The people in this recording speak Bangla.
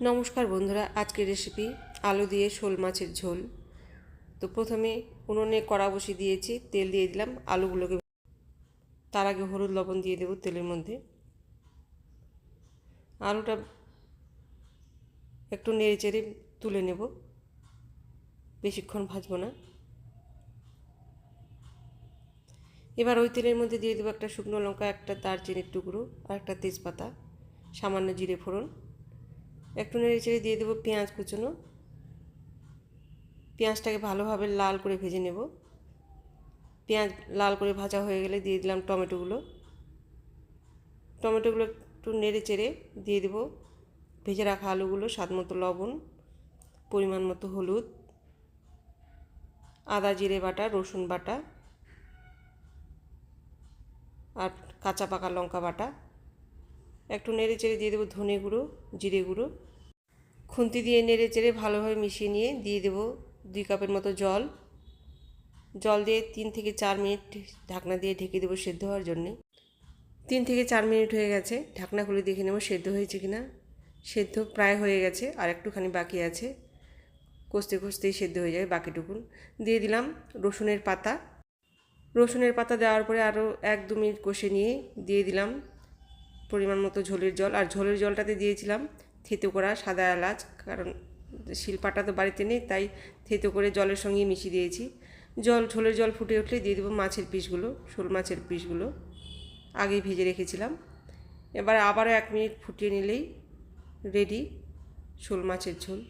নমস্কার বন্ধুরা, আজকের রেসিপি আলু দিয়ে শোল মাছের ঝোল। তো প্রথমে উনুনে কড়া বসিয়ে দিয়েছি, তেল দিয়ে দিলাম আলুগুলোকে। তার আগে হলুদ লবণ দিয়ে দেবো তেলের মধ্যে। আলুটা একটু নেড়ে চেড়ে তুলে নেব, বেশিক্ষণ ভাজবো না। এবার ওই তেলের মধ্যে দিয়ে দেবো একটা শুকনো লঙ্কা, একটা দারচিনির টুকরো আর একটা তেজপাতা, সামান্য জিরে ফোড়ন। একটু নেড়ে চেড়ে দিয়ে দেবো পেঁয়াজ কুচনো। পেঁয়াজটাকে ভালোভাবে লাল করে ভেজে নেব। পেঁয়াজ লাল করে ভাজা হয়ে গেলে দিয়ে দিলাম টমেটোগুলো একটু নেড়ে চেড়ে দিয়ে দেব ভেজে রাখা আলুগুলো, স্বাদ মতো লবণ, পরিমাণ মতো হলুদ, আদা জিরে বাটা, রসুন বাটা আর কাঁচা পাকা লঙ্কা বাটা। একটু নেড়ে চেড়ে দিয়ে দেবো ধনে গুঁড়ো, জিরে গুঁড়ো। খুন্তি দিয়ে নেড়ে চেড়ে ভালোভাবে মিশিয়ে নিয়ে দিয়ে দেবো 2 কাপের মতো জল দিয়ে 3 থেকে 4 মিনিট ঢাকনা দিয়ে ঢেকে দেবো সেদ্ধ হওয়ার জন্যে। 3 থেকে 4 মিনিট হয়ে গেছে, ঢাকনা খুলে দেখে নেব সেদ্ধ হয়েছে কিনা। সেদ্ধ প্রায় হয়ে গেছে, আর একটুখানি বাকি আছে, কষতে কষতেই সেদ্ধ হয়ে যাবে বাকিটুকুন। দিয়ে দিলাম রসুনের পাতা দেওয়ার পরে আরও 1-2 মিনিট কষে নিয়ে দিয়ে দিলাম পরিমাণ মতো ঝোলের জল। আর ঝোলের জলটাতে দিয়েছিলাম থেতো করা সাদা এলাচ, কারণ শিলপাটা তো বাড়িতে নেই, তাই থেতো করে জলের সঙ্গে মিশিয়ে দিয়েছি। ঝোলের জল ফুটে উঠলে দিয়ে দেবো মাছের পিসগুলো, শোল মাছের পিসগুলো আগেই ভেজে রেখেছিলাম। এবার আবারও 1 মিনিট ফুটিয়ে নিলেই রেডি শোল মাছের ঝোল।